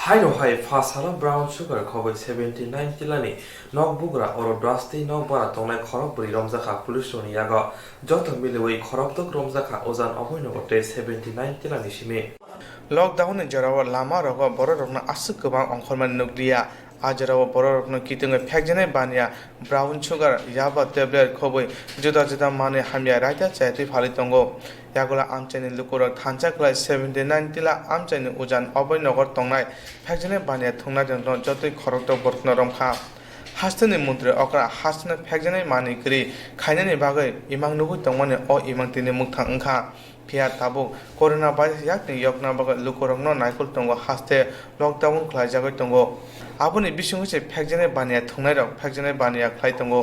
Haino hai fasala brown sugar khoboi 79 tilani nok bugra oro drasti nok bara tongnai khorok bri romjaka police ni yaga joto milewei khorok tok romjaka ozan aboinogote 79 tilani simi lockdown ni jarawa lama rogo bororokna asuk gobang ongkhorman nukliya ajarawa bororokno kitungai phekjane bania brown sugar yaba tablet khoboi juda juda mane hamya raita chaiti phali tongo yagula amchani lukurok thanchaklai 79 tila amchani ujan aboinogor tongnai phekjane bania thungnai jongno jotoi khorok tok borokno romkha hastani mundre okra hastani phekjane mani kri khainani bagai imang nugui tongmani o imang tini mukthang wngkha Pia tabuk corona virus yakni yokna baga lukorokno naikul tongo haste lockdown khlai jagai tongo aboni bisingse phekjane bania thungnai rok phekjane bania khlai tongo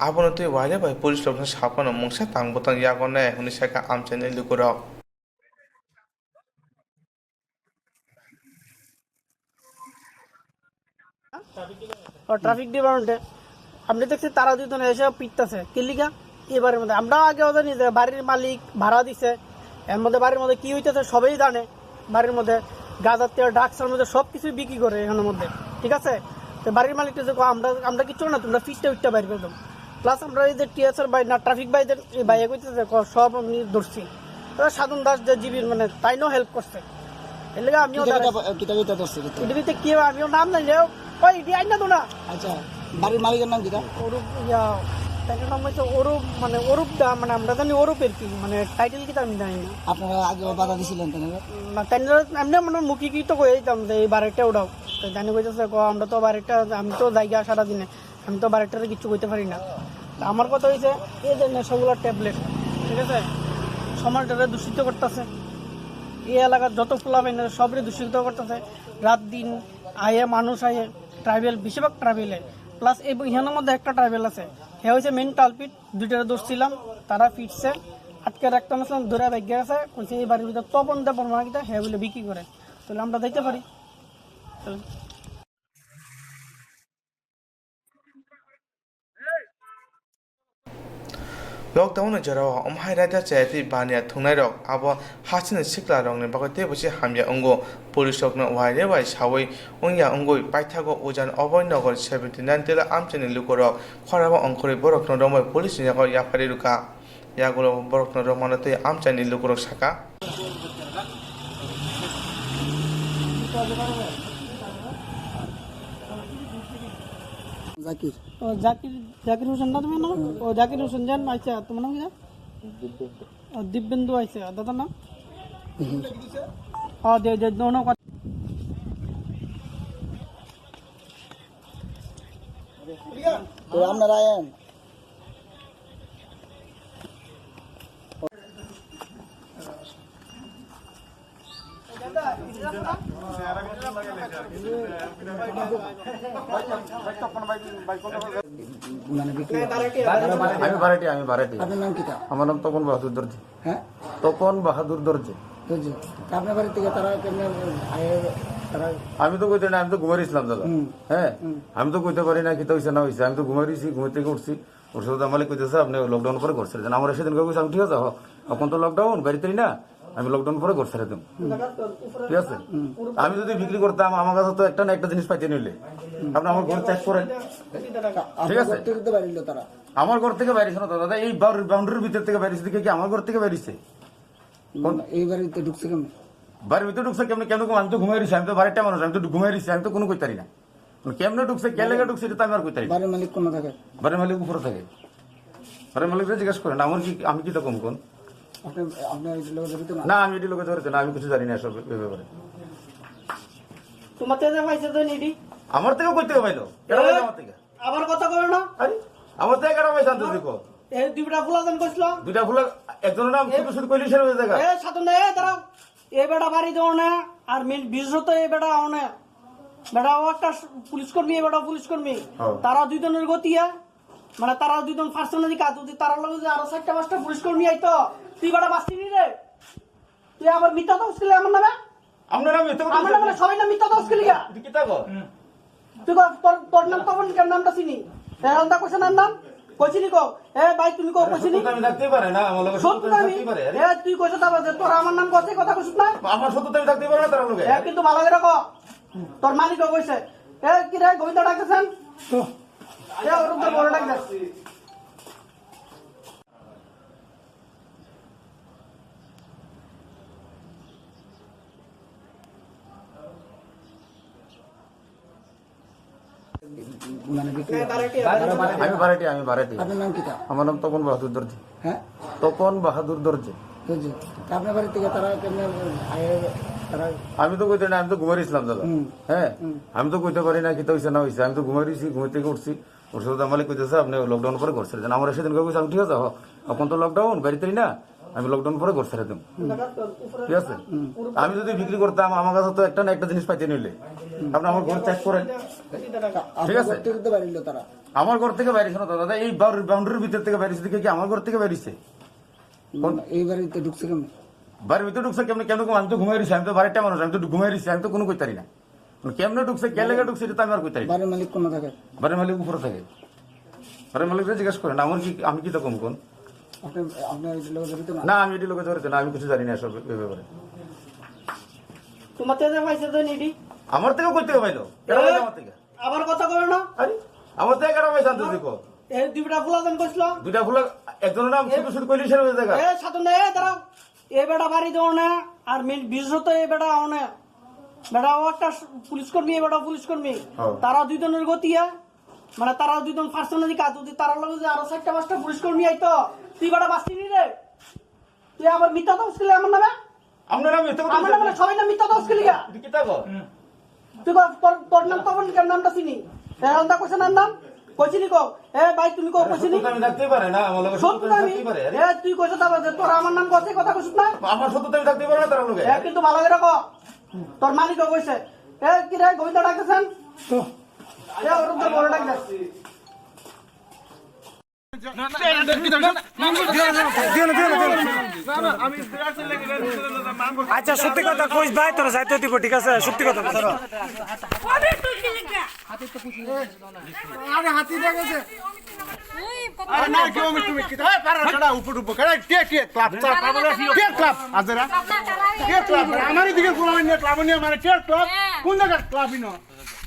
abono tui waile bai police rokno sapono mungsa tangbotang yagone huni saka amchane lukorok traffic ডিপার্টমেন্টে আপনি দেখছি তারা দুজন এসে পিটতেছে কিলিকা এবারের মধ্যে আমরা আগে জানি যে বাড়ির মালিক ভাড়া দিছে এর মধ্যে বাড়ির মধ্যে কি হইতেছে সবাই জানে বাড়ির মধ্যে গাঁজার তেল ড্রাগসের মধ্যে সব কিছুই বিক্রি করে এখানের মধ্যে ঠিক আছে তো বাড়ির মালিকটা যে আমরা কিচ্ছু না তোমরা ফিসটা উঠতে বাইরে পেতাম প্লাস আমরা এই যে টিএসআর বাই না ট্রাফিক বাইদের এই বাইরে কইতেছে সব আমি ধরছি সাধন দাস যে জীবীর মানে তাইনও হেল্প করছে এর লেগে আমিও এদিকে কি আমিও নাম নাই ওই ইডি আইনা তো না আচ্ছা বাড়ির মালিকের নাম কিটা অরূপ তাদের নাম হচ্ছে অরূপ মানে অরূপ দা মানে আমরা জানি অরূপের কি মানে টাইটেল কি আমি জানি না আপনারা আগে বাধা দিছিলেন না তাই এমনি মানে মুখে কি তো কয়ে দিতাম যে এই বারেকটা উঠাও তো জানি কইতেছে আমরা তো বারেকটা আমি তো জায়গা সারাদিনে আমি তো বারেকটাতে কিছু করতে পারি না আমার কথা হয়েছে এই যে নেশাগুলোর ট্যাবলেট ঠিক আছে সমাজটারে দূষিত করতেছে এই এলাকার যত ফোলা পাই সবরে দূষিত করতেছে রাত দিন আয়ে মানুষ আয়ে ট্রাইবেল বেশিরভাগ ট্রাইবেলে প্লাস এই ইহানের মধ্যে একটা ট্রাইবেল আছে হে হয়েছে মেন টালপিট দুইটারে দোষছিলাম তারা ফিটছে আটকে রাখতে আসলাম ধরে ব্যাগে আছে কইছে এই বাড়ির ভিতরে তপন দেব মার্কেটে হে বলে বিক্রি করে তাহলে আমরা দেখতে পারি lockdown ni jarawa omhai raita chaiti bania thungnai rok abo hasini sikla rok ni bagai tebisi hamya ongo police rokno waile bai sawai ongya ongoi paithago ujan oboinogor 79 tila amchani lukorok khoraba ongkhori borokno romoi police ni yakor yapari ruka yagulo borokno romanate amchani lukorok saka Zakir Zakir Hossain না তোমার নাম ও জাকির হোসেন জান আইছে তোমার নাম কি দিব্যেন্দু আইছে দাদার নাম দে দোনো তো আপনারা আয়েন আমি ভাড়াটি আপনার নাম কিটা আমার নাম তপন বাহাদুর দর্জি হ্যাঁ তপন বাহাদুর দর্জি বুঝছি আপনার বাড়ি থেকে তারা কেমনে তারা আমি তো কইতে না আমি তো ঘুমাইছিলাম দাদা হ্যাঁ আমি তো কইতে পারি না কি তো হইছে না হইছে আমি তো ঘুমাইছি ঘুমাই থেকে উঠছি ওর সাথে আমালে কইতেছে আপনি লকডাউন পরে করছিলেন আমার সেদিন কইছে আমি ঠিক আছে এখন তো লকডাউন বাড়িতে না আমি লকডাউন পরে করছি একদম ঠিক আছে আমি যদি বিক্রি করতাম আমার কাছে তো একটা না একটা জিনিস পাইতে নিলে আপনি আমার ঘর চেক করেন ঠিক আছে তারা আমার ঘর থেকে বাইরেছে না দাদা এই বাউন্ডারির ভিতর থেকে বাইরেছে দেখে কি আমার ঘর থেকে বাইরেছে এই বাড়িতে ঢুকছে কেমন বাড়ির ভিতরে ঢুকছে কেমন কেন আমি তো ঘুমাই রয়েছি আমি তো বাড়িটা মানুষ আমি তো ঘুমাই রয়েছি আমি তো কোনো কইতারি না কেমনে ঢুকছে কে লেগে ঢুকছে এটা তো আমি আর কইতারি না। বাড়ির মালিক কোন থাকে বাড়ির মালিক উপরে থাকে বাড়ির মালিকরা জিজ্ঞেস করেন আমার কি আমি কি তো কম কোন আপনি আপনার লোক জড়িত না না আমি এটি লোকে ধরেছে না আমি কিছু জানি না এসব ব্যাপারে তোমার থেকে পাইছে তো নিডি আমার থেকেও কই থেকে পাইলো এটা পাইছে আমার থেকে আবার কথা কই না আরে আমার থেকে কেন পাইছে আনতে দেখো এই দুইটা ফুলাজন কইছিল দুইটা ফুল একজনের নাম শুধু শুধু কইলি সেরে জায়গা এ সাধন দে তারা এই বেটা বাড়ি দেও না আর মেন বিশেষত এই বেটা আও না বেটা একটা পুলিশ কর্মী এই বেটা পুলিশ কর্মী তারা দুইজনের গতিয়া মানে তারা দুইজন পার্সোনালি কাজ যদি তারা লগে যে আরো 4টা 5টা পুলিশ কর্মী আইতো তুই বেটা বাঁচতি নি রে তুই আবার মিথ্যা দোষ খেলে আমার নামে আপনার নাম এত আমার নামে সবাই না মিথ্যা দোষ খেলি কি তা গো তুই তোর নাম তখন কেন নামটা চিনি হেলদা কোশ্চেন নাম কইছিনি কও এ ভাই তুমি কও কইছিনি সত্যতা আমি থাকতেই পারে না আমার লগে সত্যতা সত্যতা আমি থাকতেই পারে এ তুই কইছ তা বাজে তোর আমার নাম কইছে কথা কইছিস না আমার সত্যতা আমি থাকতেই পারে না তার লগে এ কিন্তু ভালো করে কও তোর মালিক কইছে এ কি রে গোবিন্দ ডাকছেন এ ওর তো বড় ডাক দে মানে বিক্রি আমি বারেটি আপনার নাম কি তা আমার নাম তপন বাহাদুর দর্জি হ্যাঁ তপন বাহাদুর দর্জি বুঝছি তা আপনার বাড়ি থেকে তারা কেমনে তারা আমি তো কইতে না আমি তো ঘুমাইছিলাম দাদা হ্যাঁ আমি তো কইতে পারি না কি তো হইছে না হইছে আমি তো ঘুমাইছি ঘুমাই থেকে উঠছি ওর সাথে আমালে কইতেছে আপনি লকডাউন পরে করছেন আমার সেদিন কইছে আমি ঠিক আছে এখন তো লকডাউন বাড়িতে না আমি লকডাউন পরে করছি একদম ঠিক আছে আমি যদি বিক্রি করতাম আমার কাছে তো একটা না একটা জিনিস পাইতে নিলে আপনি আমার ঘর চেক করেন ঠিক আছে তো বাড়িল তারা আমার ঘর থেকে বাইরে শোনো তো দাদা এই বাউন্ডারির ভিতর থেকে বাইরেছে দেখে কি আমার ঘর থেকে বাইরেছে এই বাড়িতে ঢুকছে কেমন বাড়ির ভিতরে ঢুকছে কেমন কেমন আমি তো ঘুমাই রয়েছি আমি তো বাড়িটা মানুষ আমি তো ঘুমাই রয়েছি আমি তো কোনো কইতারি না কেমনে ঢুকছে কে লেগে ঢুকছে এটা তো আমি আর কইতারি না। বাড়ির মালিক কোন থাকে বাড়ির মালিক উপরে থাকে বাড়ির মালিকরা জিজ্ঞেস করেন আমার কি আমি কি তো কম কোন আপনি আপনার লোক জড়িত না না আমি এটি লোকে ধরেছে না আমি কিছু জানি না এসব এই ব্যাপারে তোমার থেকে পাইছে তো নিডি আমার থেকে কই থেকে পাইলো কেন পাইছে আমার থেকে আবার কথা কইলো না আরে আমার থেকে কেন পাইছে আনতে দেখো এই দুইটা ফুলা দেন কইছিল দুইটা ফুলা একজনের নাম শুধু শুধু কইলি সেরকম জায়গা এ সাধন এ দাঁড়াও এ বেটা বাড়ি দেও না আর বিশেষত এ বেটা আও না বেটা ও একটা পুলিশ কর্মী এ বেটা পুলিশ কর্মী তারা দুইজনের গতিয়া মানে তারা দুইজন পার্সোনালি কাজ যদি তারা লগে যে আরো 4টা 5টা পুলিশ কর্মী আইতো তুই বেটা বাঁচতি নি রে তুই আবার মিথ্যা দোষ খেলে আমার নামে আপনার নাম এত আমার নামে সবাই না মিথ্যা দোষ খেলি কি তা গো তুই তোর নাম তখন কেন নামটা চিনি এরকমটা কইছে না নাম কইছিনি কও এ ভাই তুমি কও কইছিনি সত্যতা আমি থাকতেই পারে না আমার লগে সত্যতা সত্যতা আমি থাকতেই পারে এ তুই কইছ তা বাজে তোর আমার নাম কইছে কথা কইছিস না আমার সত্যতা আমি থাকতেই পারে না তার লগে এ কিন্তু ভালো করে কও তোর মালিক কইছে এ কি রে গোবিন্দ ডাকছেন এ ওর তো বড় ডাক দে আচ্ছা সত্যি কথা কইস ভাই তোরা যাইতে দিব ঠিক আছে সত্যি কথা ধরো আমারই দিকে ক্লাব নিয়ে মানে ক্লাব কোন জায়গার ক্লাব ইনো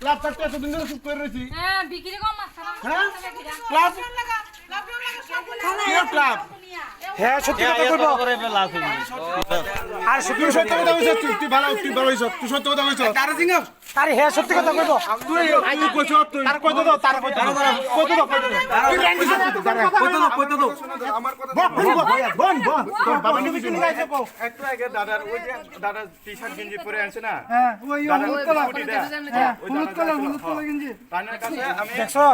ক্লাব থাকতে এতদিন ধরে চুপ করে রয়েছি বিক্রি কম হ্যাঁ ক্লাব ক্লাব হ্যাঁ সত্যি কথা কইবো আর সত্যি তুই সত্য কথা কইছ তুই ভালো হইছ তুই সত্য কথা কইছ আরে হ্যাঁ সত্যি কথা কইবো তুই আগে কইছ তুই তার কইতো দাও তার কইতো দাও তুই রান্দি কইতো দাও আমার কথা বন তোর বাবা নিবি কি লাইছে কো একটু আগে দাদার ওই যে দাদা টি-শার্ট গেঞ্জি পরে আছে না হ্যাঁ ওই হলুদ কালার গেঞ্জি তার কাছে আমি দেখছো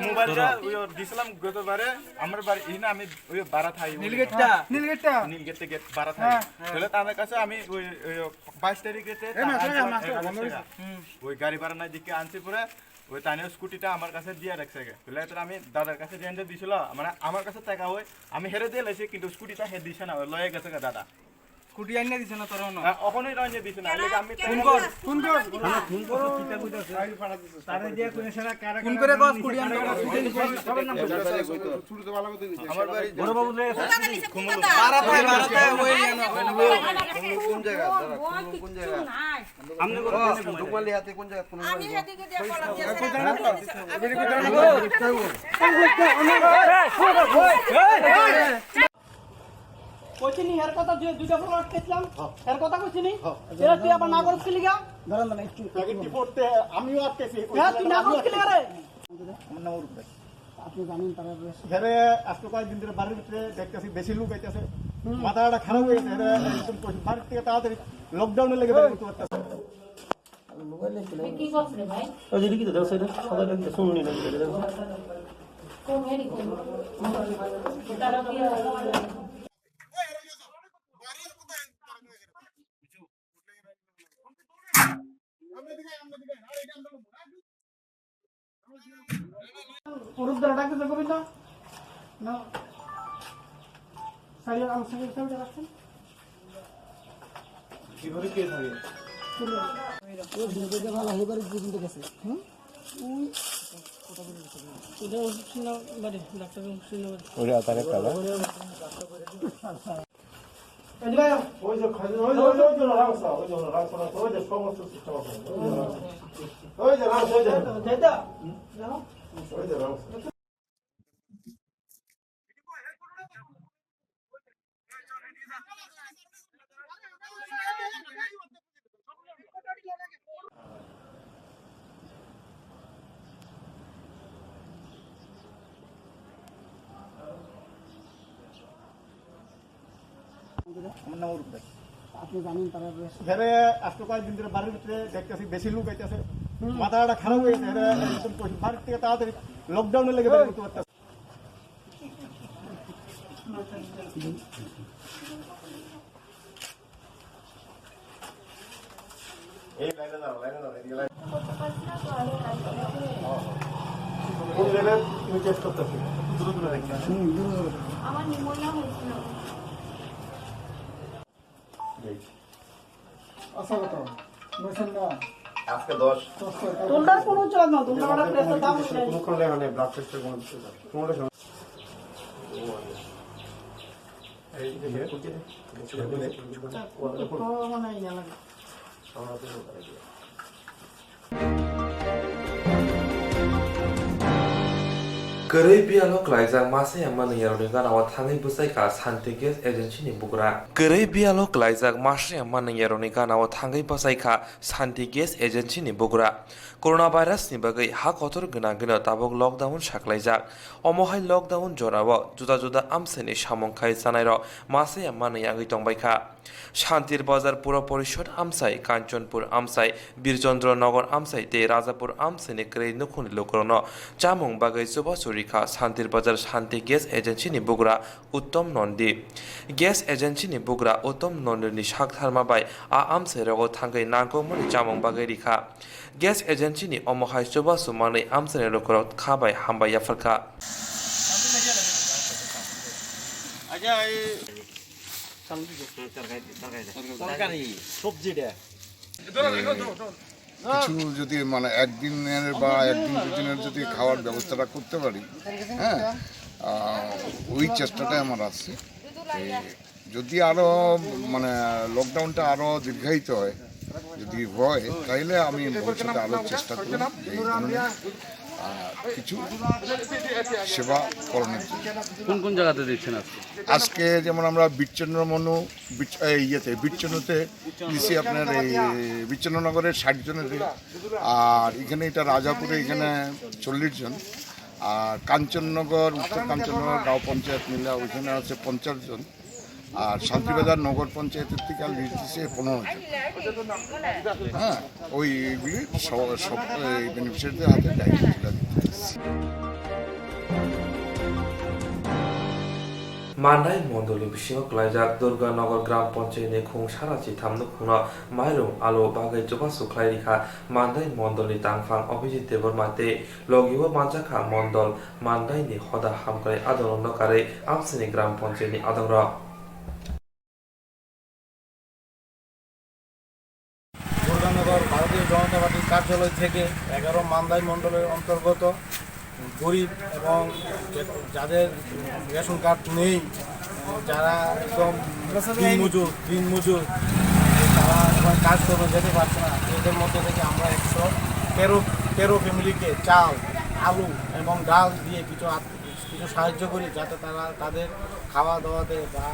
মোবাইলটা ওই দিছিলাম গতবারে আমার বাড়ি ইনা আমি ওই বাড়া থাই নীলগেটটা গেট বাড়া থাই তাহলে তার কাছে আমি ওই 22 তারিখে ওই গাড়ি ভাড়া নাই দিকে আনছি পরে ওই তানিও স্কুটিটা আমার কাছে দিয়ে রাখছে তাহলে আমি দাদার কাছে রেন্টে দিছিল মানে আমার কাছে টাকা হয় আমি হেরে দিয়ে লাইছি কিন্তু স্কুটিটা হে দিছে না লয়ে গেছে দাদা স্কুটি আইনা দিছ না তোর না ওখানেই রঞ্জে দিছে না আমি ফোন কর কিটা কইতাছে গাড়ি ভাড়া দিছে তারে দিয়া কইছে না কারা ফোন করে কস স্কুটি আমি শুরু তো ভালো কথা দিছে আমার বাড়ি বড় বাবু রে বারাতে ওই কোন জায়গা দাদা কোন জায়গা আমনে করে দুমালি হাতে কোন জায়গা কোন আমি এদিকে দিয়ে কলা দিয়েছি কইছিনি এর কথা যে দুইটা ফুলা আটকেছিলাম এর কথা কইছিনি এরা তুই আবার না করছিস কি লিগা ধরেন না একটু পড়তে আমিও আটকেছি হ্যাঁ তুই না করছিস কি লিগা রে আপনি জানেন তারা হেরে আজকে কয়েকদিন ধরে বাড়ির ভিতরে দেখতেছি বেশি লোক আইতেছে মাথাটা খারাপ হয়ে গেছে হেরে একদম বাড়ির থেকে তাড়াতাড়ি লকডাউনে লেগে বের করতে পারতেছে কি করছ রে ভাই ওই যে লিখিত দাও সেটা সবাই লিখিত শুনুনি না কোন হেরি কোন তারা দিয়ে পুরুষ ধরে ডাকতেছে গোবিন্দ না সাইলের আম সাইলের রাখছেন কিভাবে কে থাকে ভালো হয়ে পারে কিন্তু গেছে এটা ওষুধ শুনে বাড়ি ডাক্তার ওষুধ শুনে বাড়ি ওরে তারে কালা ওই যে রাখছ ওই যে সমস্ত সিস্টেম আছে ওই যে রাখছ ওই যে যেটা ওই যে রাখছ আপনি জানেন তারা এখানে আজকে কয়েকদিন ধরে বাড়ির ভিতরে দেখতেছি বেশি লোক আইতেছে মাথাটা খারাপ হয়ে গেছে বাড়ির থেকে তাড়াতাড়ি লকডাউনে লেগে বের করতে পারতেছে কোন জায়গায় তুমি টেস্ট করতেছি দূরে দূরে দেখতে আমার নিউমোনিয়া হয়েছিল আচ্ছা কথা নয়শন না আজকে 10 তোমরা কোনো চল না তোমরা ওটা প্রেসার দাম কোনো কোনো লেখা নেই ব্লাড টেস্টের কোনো লেখা এই মানে ইয়া লাগে Gerai bialo klaijak masa yang mana yang orang awa thangai busai ka santi gas agency ni bukra. Gerai bialo klaijak masa yang mana yang orang awa thangai busai ka santi gas agency ni bukra. Coronavirus ni bagai ha kotor gena gena tabok lockdown saklaijak. Omohai lockdown jorawa juda juda amseni samong khai sanai ro masa yang mana yang itong baika. শান্তির বাজার পুর পরিষদ আমসাই কাঞ্চনপুর আমসাই বীরচন্দ্রনগর আমসাই তে রাজাপুর আমসাইনি ক্রেই নখুনি লোকরন চামং বাগৈ চুবাচুরিখা শান্তির বাজার Shanti gas এজেন্সিনি বুগরা উত্তম নন্দী গ্যাস এজেন্সিনি বুগরা উত্তম নন্দীনি সাকথারমা বাই আমসাই রগ থাঙ্গৈ নাগমনি চামং বাগৈ রিখা গ্যাস এজেন্সিনি অমহাই চুবাচু মাनै আমসাইনি লোকর খাবাই হামবাই ইয়াফারখা কিছু যদি মানে একদিনের বা একদিন দুদিনের যদি খাওয়ার ব্যবস্থাটা করতে পারি, হ্যাঁ, ওই চেষ্টাটাই আমার আছে। যদি আরও মানে লকডাউনটা আরও দীর্ঘায়িত হয়, যদি হয় তাইলে আমি ভবিষ্যতে আরও চেষ্টা করব এই ধরনের কিছু সেবা করণের জন্য। কোন কোন জায়গাতে দিচ্ছেন আজকে যেমন আমরা বিচ্ছন্নতে দিচ্ছি আপনার এই বিচ্ছন্ননগরের 60 জনের, আর এখানে এটা রাজাপুরে এখানে 40 জন, আর কাঞ্চননগর উত্তর কাঞ্চননগর গাঁও পঞ্চায়েত মিলে ওইখানে আছে 50 জন, আর শান্তিবাজার নগর পঞ্চায়েতের থেকে লিস্ট দিচ্ছে 15 জন। হ্যাঁ, ওইগুলি সব বেনিফিশিয়ারিদের হাতে দায়িত্ব তুলে দিতে। Mandai Mondoli Bishio Klaijak Durganagar Gram Panchayat Khung Sarachi Thamnu Khuna Mailung Alo Bagai Joba Suklairikha Mandai Mondoli Tangfang Abhijit Debormate Logiwa Manjaka Mondol Mandai ni Hoda Hamkare Adon Nokare Amsini Gram Panchayat ni Adongra Durganagar ভারতীয় জনতা পার্টির কার্যালয় থেকে 11 মান্দাই মণ্ডলের অন্তর্গত গরিব এবং যাদের ration card নেই, যারা একদম দিনমজুর তারা এখন কাজ করতে যেতে পারছে না, এদের মধ্যে থেকে আমরা 113 ফ্যামিলিকে চাল, আলু এবং ডাল দিয়ে কিছু সাহায্য করি, যাতে তারা তাদের খাওয়া দাওয়াতে বা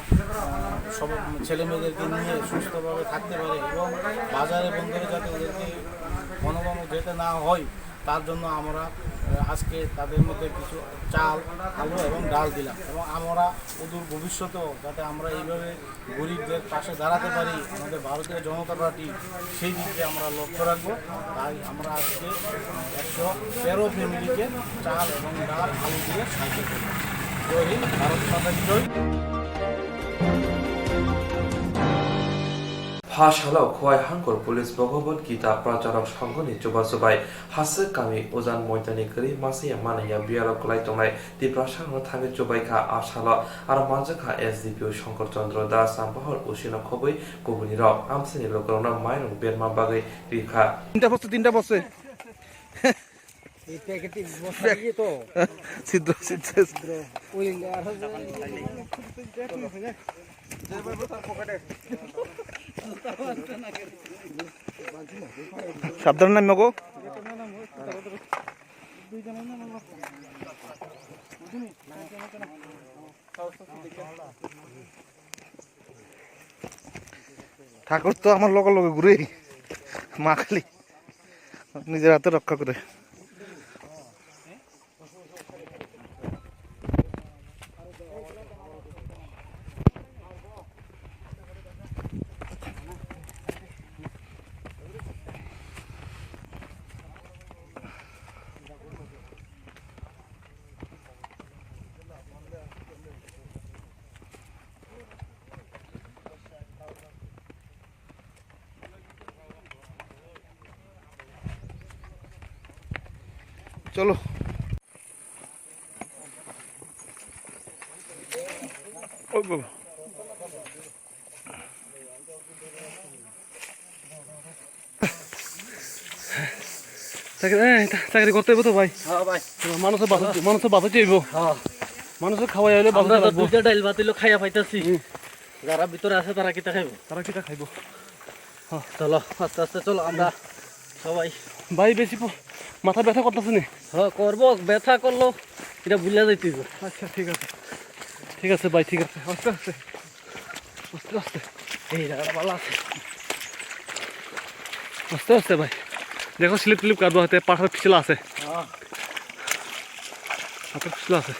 সব ছেলেমেয়েদেরকে নিয়ে সুস্থভাবে থাকতে পারে এবং বাজারে বন্ধুরে যাতে ওদেরকে ঘন যেতে না হয়, তার জন্য আমরা আজকে তাদের মধ্যে কিছু চাল, আলু এবং ডাল দিলাম। এবং আমরা অদূর ভবিষ্যতেও যাতে আমরা এইভাবে গরিবদের পাশে দাঁড়াতে পারি, আমাদের ভারতীয় জনতা পার্টি সেই দিকে আমরা লক্ষ্য রাখবো। তাই আমরা আজকে 113 ফ্যামিলিকে চাল এবং ডাল, আলু দিয়ে সাহায্য করি। জয় হিন্দ, ভারত মাতা কি জয়। Hasalau Khwai Hangkor Police Bhagavad Gita Pracharak Sanghoni Chubachubai Hasek Kami Ozan Moitani Kri Masi Manaya Biaro Klai Tongnai Diprasang Thangi Chubaikha Ashala Ar Manjakha SDPO Shankar Chandra Das Sampahor Ushina Khobui Kobuni Rok Amsini Lokorona Mairung Berma Bagai Rikha 3টা বসে ছিদ্র ছিদ্র সাবধান নাম গো ঠাকুর তো আমার লগে লগে ঘুরে মা খালি নিজের হাতে রক্ষা করে চলো ও বাবা চাকরি করতে হইব তো ভাই মানুষের বাঁচা চাইব মানুষের খাওয়াই হলে দুইটা ডাইল ভাতিলো খাইয়া পাইতাছি যারা ভিতরে আছে তারা কিটা খাইব চলো আস্তে আস্তে চলো আমরা সবাই ভাই বেশি মাথা ব্যথা করতেছে নি করবো ব্যথা করলো এটা ভুলে যাইতে আচ্ছা ঠিক আছে ভাই ঠিক আছে আস্তে আস্তে আস্তে আস্তে এই জায়গাটা ভালো আছে আস্তে আস্তে ভাই দেখো স্লিপ টিলিপ কাটবো হাতে পাঠার পিছলা আছে হাতের পিছলা আছে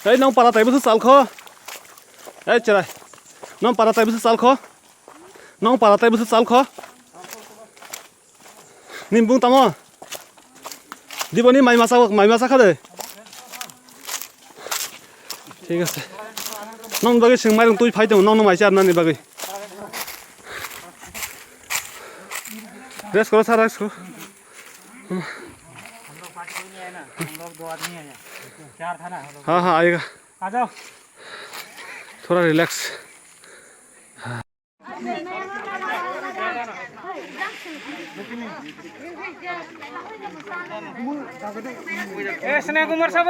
এই নাও পারা তাই বসে চাল খ এই চেরাই নাও পারা তাই বসে চাল খ নাও পারা তাই বসে চাল খ নিম্বুং তাম দিবনি মাই মাছা খাদে ঠিক আছে নন বাকি সিং মাইরং তুই ফাইতে নন মাইছে আপনার বাকি রেস্ট করো স্যার রেস্ট করো हाँ हाँ आएगा आ जाओ थोड़ा रिलैक्स स्नेह कुमार साहब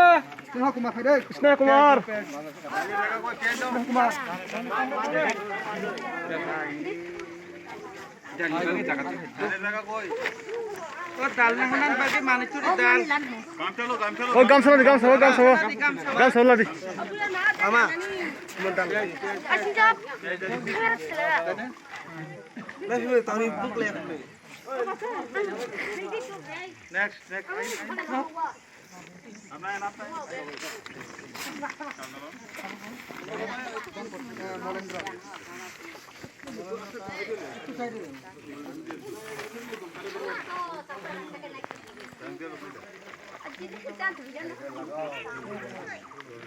स्नेह कुमार ओ गामसा ला गामसा ला दी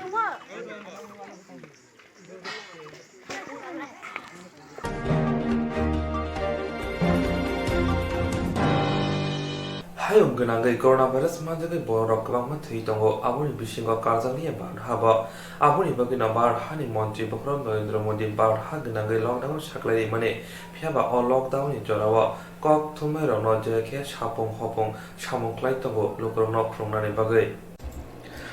Mama. Hayung genangai coronavirus manjagai borok kabangma thui tongo aboni bisingo karjani bar haba aboni bagina bar hani montri bokron Narendra Modi bar ha genangai lockdown saklai mane phiaba o lockdown ni jorawa kok thumai rono jeke sapong hopong samong klai tongo lokrong phrungnani bagai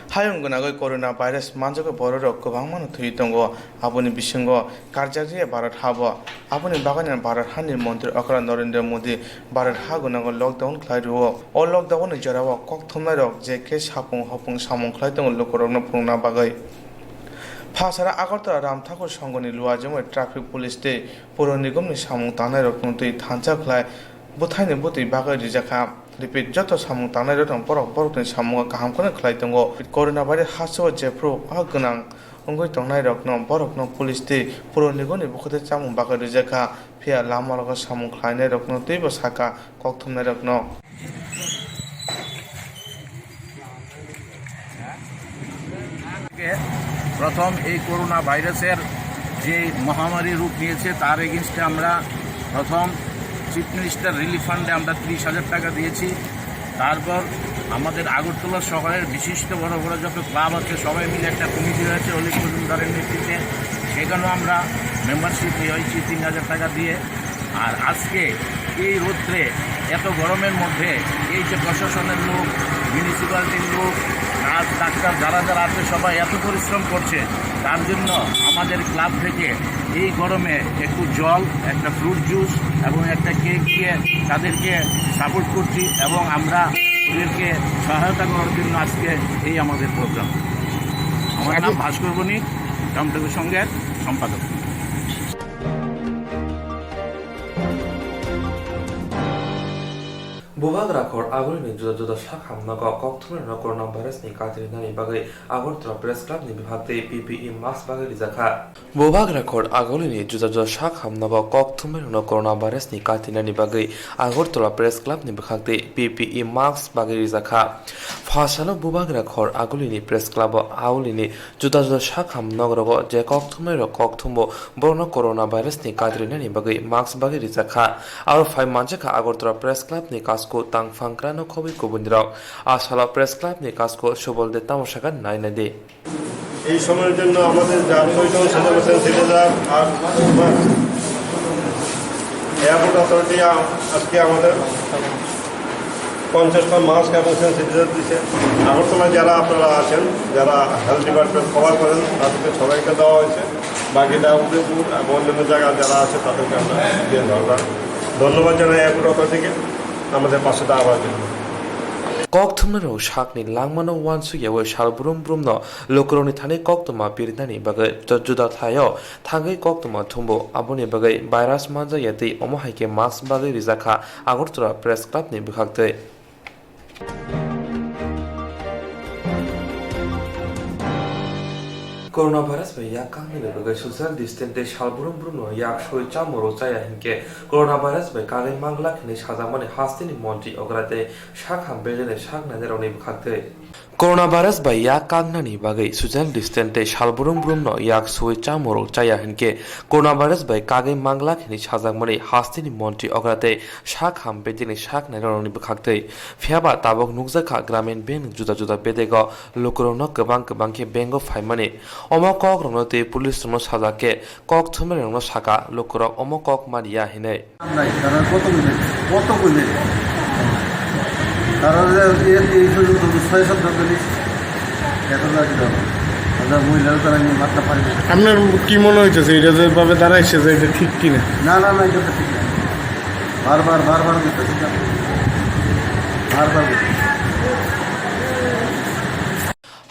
हायुं गनागै corona virus मानजको बररक गोबांमान थुइ दंगो आबुनि बिसंगो कार्जारिया भारत हाब आबुनि बागान भारत हानि मन्त्री अकरा नरेन्द्र मोदी भारत हा गनागो लकडाउन ख्लाइरु ओ लकडाउन जराव कक थुमनारक जेके सापुं हपुं सामुं ख्लाइ दंगो लोकरनो फुंना बागै फासारा आगरतला रामठाकुर संघनि लुवाजों ट्राफिक पुलिस दे पौर निगमनि सामुं तानायरक नुतै थांचा ख्लाइ बुथाइनि बुथै बागै रिजाखा रिपिट जत सामुं तानायरक परक परकनि सामुं गाहामखौनो ख्लाइ दंगो कोरोना भाइरस हासो जेफ्रो आ गोनां ongoi tongnai rokno borokno police ti puro nigoni bokhote chamung bagai rijaka phia lama rogo samung khlainai rokno teibo saka kokthumnai rokno প্রথম এই করোনা ভাইরাসের যে মহামারী রূপ নিয়েছে তার এগেনস্টে আমরা প্রথম চিফ মিনিস্টার রিলিফ ফান্ডে আমরা 30,000 টাকা দিয়েছি। তারপর আমাদের আগরতলা শহরের বিশিষ্ট বড় বড় যত ক্লাব আছে সবাই মিলে একটা কমিটি হয়েছে অলিক মজুমদারের নেতৃত্বে, সেখানেও আমরা মেম্বারশিপ হয়েছি 3,000 টাকা দিয়ে। আর আজকে এই রৌদ্রে এত গরমের মধ্যে এই যে প্রশাসনের লোক, মিউনিসিপ্যালিটির লোক, নার্স, ডাক্তার যারা যারা আছে সবাই এত পরিশ্রম করছে, তার জন্য আমাদের ক্লাব থেকে এই গরমে একটু জল, একটা ফ্রুট জুস এবং একটা কেক দিয়ে তাদেরকে সাপোর্ট করছি এবং আমরা ওদেরকে সহায়তা করার জন্য আজকে এই আমাদের প্রোগ্রাম। আমার নাম ভাস্কর বণিক, টমটমের সঙ্গে সম্পাদক। Bubag rakor agolini juda shak hamnaga kokthumni no coronavirus ni katrina bagai Agartala Press Club ni bibhagte PPE mask bagai rizakha. Bubag rakor agolini juda shak hamnaga kokthumni no coronavirus ni katrina ni bagai Agartala Press Club ni bibhagte PPE mask bagai rizakha. Phasalo bubag rakor agolini Press Club aulini juda shak hamnaga je kokthumni ro kokthumbo borno coronavirus ni katrina ni bagai mask bagai rizakha. Aro 5 manjaka Agartala Press Club ni কাজকো তাং ফাংক্রানো খবি কবুন্দিরাও আসালা press club নি কাজকো সবলদে তামাশাকা নাইনা দে এই সময়ের জন্য আমাদের যা প্রয়োজন সেটা হচ্ছে সিটিজার আর এয়ারপোর্ট অথরিটি আজকে আমাদের 50টা মাস্ক এবং সেন্সিটাইজার দিচ্ছে। আগরতলায় যারা আপনারা আছেন, যারা হেলথ ডিপার্টমেন্ট কভার করেন, তাদেরকে সবাইকে দেওয়া হয়েছে। বাকিটা উদয়পুর এবং অন্যান্য জায়গায় যারা আছে তাদেরকে আমরা দিয়ে দরকার। ধন্যবাদ জানাই এয়ারপোর্ট অথরিটিকে আমাদের পাশে দাঁড়াবার জন্য। kokthumno shakni langmano wansu yewe shalbrum brumno lokroni thani koktuma pirdani bagai juda thayo thangai koktuma thumbo aboni bagai virus manja yati omohaike mask bagai rizakha Agartala Press Club ni bikhagte coronavirus by yak kangni bagai social distance shalbrum brumno yak shoi chamoro chaya hinke coronavirus by kale mangla khini sajamani hastini monti ograte shakham bejene shaknane roni bikhagte coronavirus by yak kangnani bagai social distance shalbrum brumno yak shoi chamoro chaya hinke coronavirus by kage mangla khini sajamani hastini monti ograte shakham bejene shaknane roni bikhagte phiaba tabok nukjaka gramin ben juda juda bedego lokrono gobang gobangke bengo phaimani omo kok ronote police rono sajake kok thumer rono saka lokrok omo kok maria hine নাই তারা কত কইলে তারা এই সুযোগ তো 6-7 ধরে এত লাগে দাও আমরা মহিলারা তারা নিয়ে মাথা পারি। আপনার কি মনে হইতেছে এটা যেভাবে দাঁড়াইছে যে এটা ঠিক কিনা? না না না এটা ঠিক না, বারবার দিতেছি না, বারবার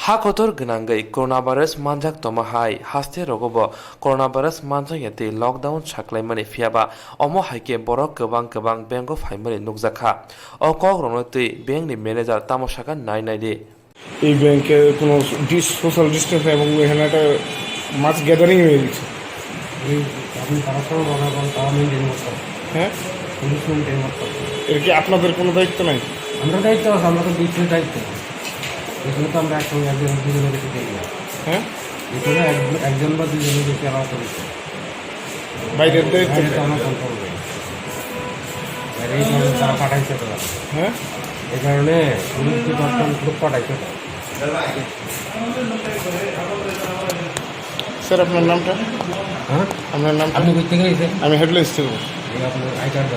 hakotor gnangai coronavirus manjak tomahai haste rogobo coronavirus manjak yate lockdown saklaimani phiaba omo haike borok gobang bengo phaimani nukjakha o kok ronote bank ni manager tamoshaka nainai de এই ব্যাংকে কোনো সোশ্যাল ডিস্টেন্স এবং এখানে একটা মাছ gathering হয়ে গেছে। হ্যাঁ, এর কি আপনাদের কোনো দায়িত্ব নাই? আমরা দায়িত্ব আছে, আমরা তো দিচ্ছি দায়িত্ব, এখানে তো আমরা একসঙ্গে দুজনে বেশি করি না। হ্যাঁ, এখানে একজন বা দুজনে বেশি আমার করেছে, বাইরের দায়িত্ব আমরা কন্ট্রোল করি, এই কারণে তারা পাঠাইছে তো। হ্যাঁ, এই কারণে পুলিশ ডিপার্টমেন্ট লোক পাঠাইছে। স্যার আপনার নামটা? হ্যাঁ, আপনার নাম? আপনি কোথা থেকে এসেছেন? আমি হেডলাইন্স থেকে। আপনার আই কার্ড